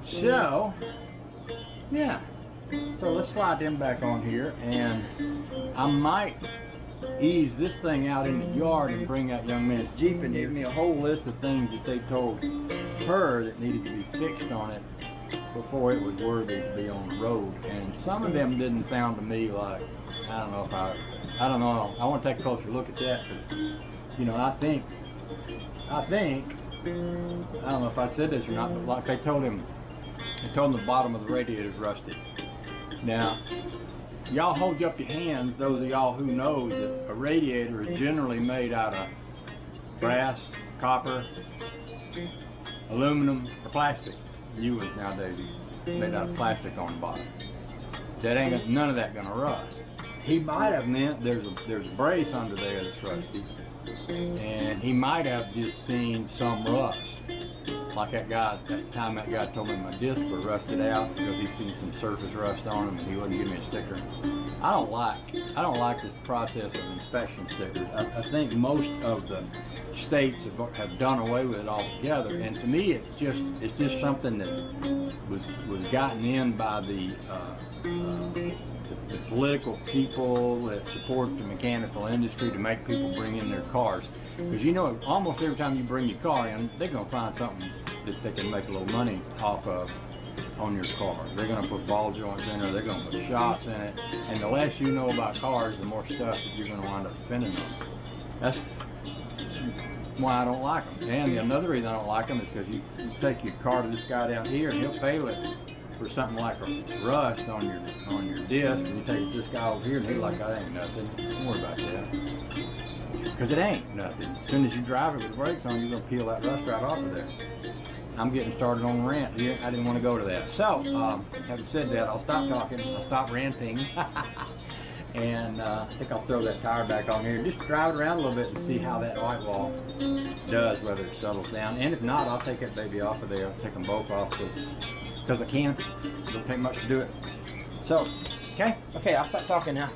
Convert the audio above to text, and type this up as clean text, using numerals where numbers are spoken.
So, yeah. So let's slide them back on here, and I might ease this thing out in the yard and bring that young man's Jeep and give me a whole list of things that they told her that needed to be fixed on it before it was worthy to be on the road. And some of them didn't sound to me like, I don't know. I want to take a closer look at that, because, you know, I think, I don't know if I said this or not, but like they told him the bottom of the radiator is rusted. Now, y'all hold up your hands, those of y'all who knows that a radiator is generally made out of brass, copper, aluminum, or plastic. New ones nowadays made out of plastic on the bottom. That ain't none of that gonna rust. He might have meant there's a brace under there that's rusty, and he might have just seen some rust. Like that time that guy told me my discs were rusted out because he's seen some surface rust on them and he wouldn't give me a sticker. I don't like this process of inspection stickers. I think most of the states have done away with it altogether, and to me it's just something that was gotten in by the political people that support the mechanical industry to make people bring in their cars. Because you know, almost every time you bring your car in, they're going to find something that they can make a little money off of on your car. They're going to put ball joints in it, they're going to put shocks in it, and the less you know about cars, the more stuff that you're going to wind up spending on. That's why I don't like them. And another reason I don't like them is because you take your car to this guy down here and he'll fail it for something like a rust on your disc, and you take it to this guy over here and he's like, that ain't nothing. Don't worry about that. Because it ain't nothing. As soon as you drive it with the brakes on, you're going to peel that rust right off of there. I'm getting started on the rant here. I didn't want to go to that. So, having said that, I'll stop talking. I'll stop ranting. And I think I'll throw that tire back on here and just drive it around a little bit and see how that white wall does, whether it settles down. And if not, I'll take that baby off of there. I'll take them both off because I can. It don't take much to do it. So, okay, I'll stop talking now.